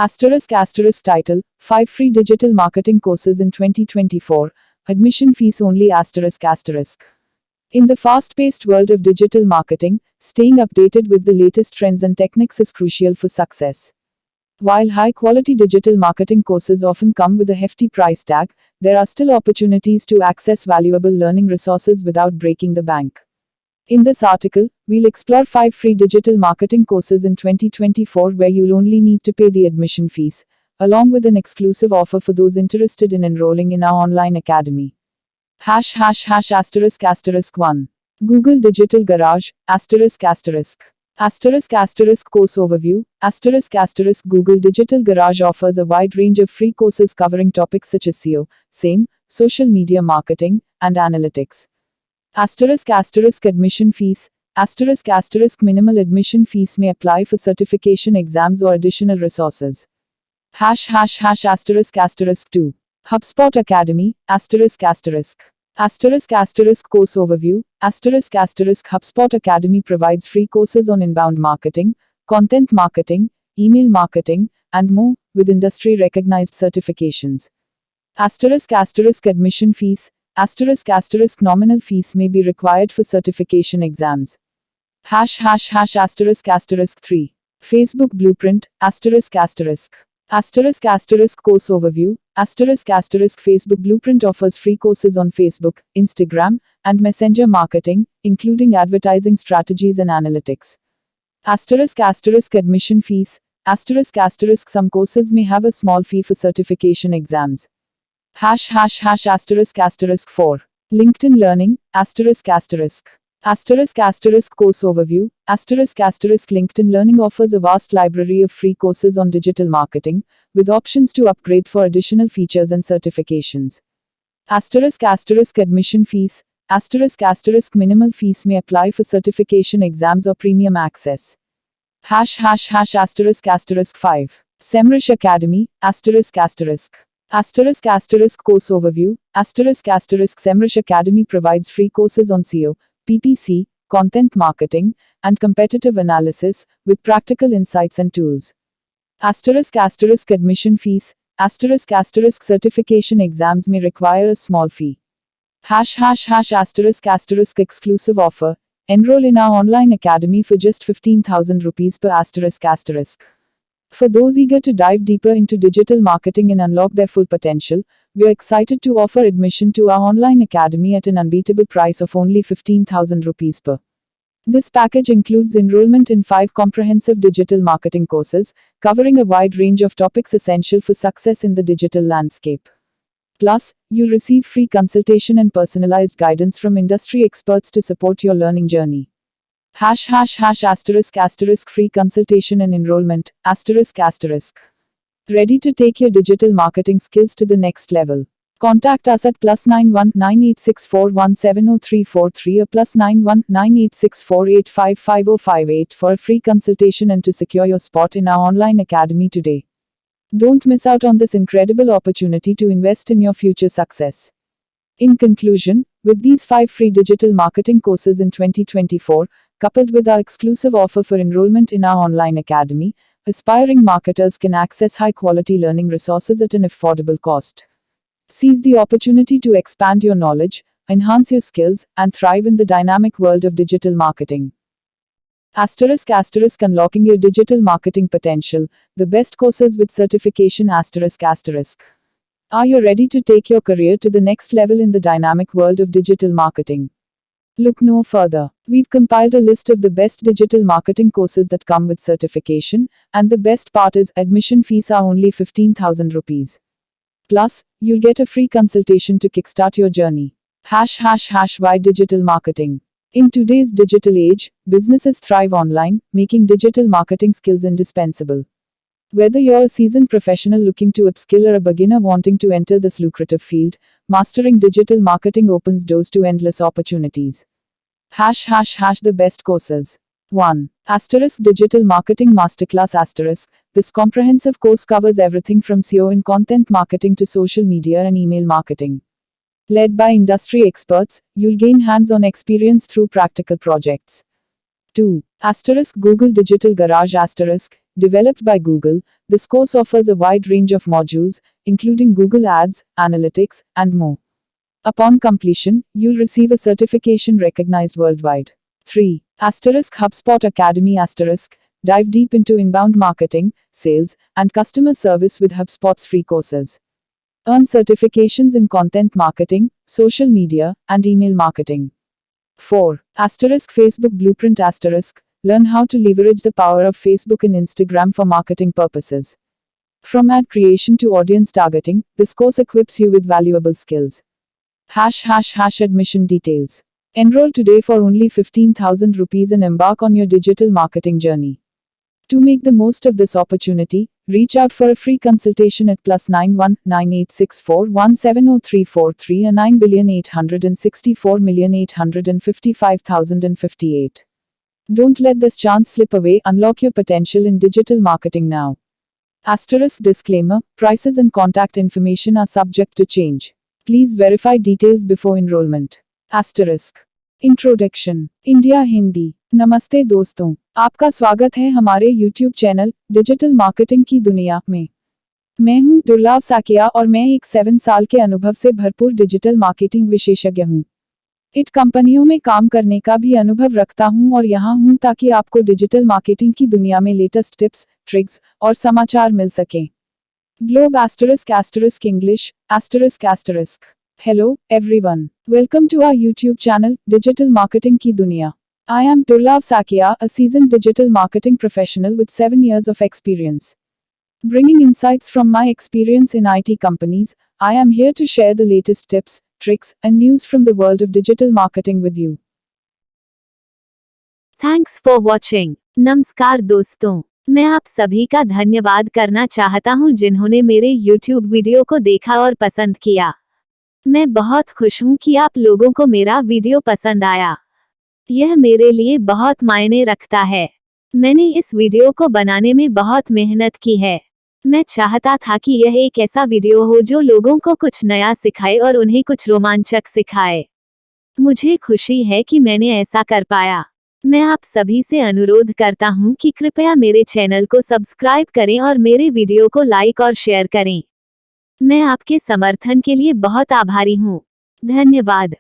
Asterisk title, 5 free digital marketing courses in 2024, admission fees only asterisk. In the fast-paced world of digital marketing, staying updated with the latest trends and techniques is crucial for success. While high-quality digital marketing courses often come with a hefty price tag, there are still opportunities to access valuable learning resources without breaking the bank. In this article, we'll explore 5 free digital marketing courses in 2024 where you'll only need to pay the admission fees, along with an exclusive offer for those interested in enrolling in our online academy. ##***** 1. Google Digital Garage, ***** Course Overview, **** Google Digital Garage offers a wide range of free courses covering topics such as SEO, SEM, social media marketing, and analytics. Admission fees, **** Minimal admission fees may apply for certification exams or additional resources. ###***2. HubSpot Academy, *****. Course Overview, ****. HubSpot Academy provides free courses on inbound marketing, content marketing, email marketing, and more, with industry-recognized certifications. Admission fees, ****. Nominal fees may be required for certification exams. ###**3. Facebook Blueprint, *****. Course Overview, ****. Facebook Blueprint offers free courses on Facebook, Instagram, and Messenger marketing, including advertising strategies and analytics. Admission fees, ****. Some courses may have a small fee for certification exams. ###**4. LinkedIn Learning, *****. Course Overview, ****. LinkedIn Learning offers a vast library of free courses on digital marketing, with options to upgrade for additional features and certifications. Admission fees, ****. Minimal fees may apply for certification exams or premium access. ###**5. SEMrush Academy, Course Overview, SEMrush Academy provides free courses on SEO, PPC, content marketing, and competitive analysis, with practical insights and tools. Admission fees, certification exams may require a small fee. ###*** Exclusive offer, enroll in our online academy for just 15,000 rupees per ****. For those eager to dive deeper into digital marketing and unlock their full potential, we are excited to offer admission to our online academy at an unbeatable price of only 15,000 rupees per. This package includes enrollment in 5 comprehensive digital marketing courses, covering a wide range of topics essential for success in the digital landscape. Plus, you'll receive free consultation and personalized guidance from industry experts to support your learning journey. ###*** Free consultation and enrollment, ****. Ready to take your digital marketing skills to the next level? Contact us at +91 9864170343 or +91 9864855058 for a free consultation and to secure your spot in our online academy today. Don't miss out on this incredible opportunity to invest in your future success. In conclusion, with these 5 free digital marketing courses in 2024, coupled with our exclusive offer for enrollment in our online academy, aspiring marketers can access high-quality learning resources at an affordable cost. Seize the opportunity to expand your knowledge, enhance your skills, and thrive in the dynamic world of digital marketing. ****, Unlocking your digital marketing potential, the best courses with certification ****. Are you ready to take your career to the next level in the dynamic world of digital marketing? Look no further. We've compiled a list of the best digital marketing courses that come with certification, and the best part is, admission fees are only 15,000 rupees. Plus, you'll get a free consultation to kickstart your journey. ###Why digital marketing? In today's digital age, businesses thrive online, making digital marketing skills indispensable. Whether you're a seasoned professional looking to upskill or a beginner wanting to enter this lucrative field, mastering digital marketing opens doors to endless opportunities. ###, The best courses. 1. Digital Marketing Masterclass ***. This comprehensive course covers everything from SEO and content marketing to social media and email marketing. Led by industry experts, you'll gain hands-on experience through practical projects. 2. Google Digital Garage ***. Developed by Google, this course offers a wide range of modules, including Google Ads, Analytics, and more. Upon completion, you'll receive a certification recognized worldwide. 3. HubSpot Academy dive deep into inbound marketing, sales, and customer service with HubSpot's free courses. Earn certifications in content marketing, social media, and email marketing. 4. Facebook Blueprint learn how to leverage the power of Facebook and Instagram for marketing purposes. From ad creation to audience targeting, this course equips you with valuable skills. Admission details. Enroll today for only 15,000 rupees and embark on your digital marketing journey. To make the most of this opportunity, reach out for a free consultation at +91 9864 170343 or 9,864,855,058. Don't let this chance slip away. Unlock your potential in digital marketing now. Disclaimer: prices and contact information are subject to change. Please verify details before enrollment. Introduction India Hindi. नमस्ते दोस्तों, आपका स्वागत है हमारे YouTube channel digital marketing की दुनिया में। मैं हूं दुर्लभ साकिया और मैं एक 7 साल के अनुभव से भरपूर डिजिटल मार्केटिंग विशेषज्ञ हूं। इट कंपनियों में काम करने का भी अनुभव रखता हूं और यहां हूं ताकि आपको डिजिटल मार्केटिंग की दुनिया में लेटेस्ट टिप्स, ट्रिक्स और समाचार मिल सकें। Globe English Hello, everyone. Welcome to our YouTube channel, Digital Marketing Ki Duniya. I am Durlab Sakia, a seasoned digital marketing professional with 7 years of experience. Bringing insights from my experience in IT companies, I am here to share the latest tips, tricks, and news from the world of digital marketing with you. Thanks for watching. नमस्कार दोस्तों, मैं आप सभी का धन्यवाद करना चाहता हूं जिन्होंने मेरे YouTube वीडियो को देखा और पसंद किया। मैं बहुत खुश हूं कि आप लोगों को मेरा वीडियो पसंद आया। यह मेरे लिए बहुत मायने रखता है। मैंने इस वीडियो को बनाने में बहुत मेहनत की है। मैं चाहता था कि यह एक ऐसा वीडियो हो जो लोगों को कुछ नया सिखाए और उन्हें कुछ रोमांचक सिखाए। मुझे खुशी है कि मैंने ऐसा कर पाया। मैं आप सभी से अनुरोध करता हूं कि कृपया मेरे चैनल को सब्सक्राइब करें और मेरे वीडियो को लाइक और शेयर करें। मैं आपके समर्थन के लिए बहुत आभारी हूँ। धन्यवाद।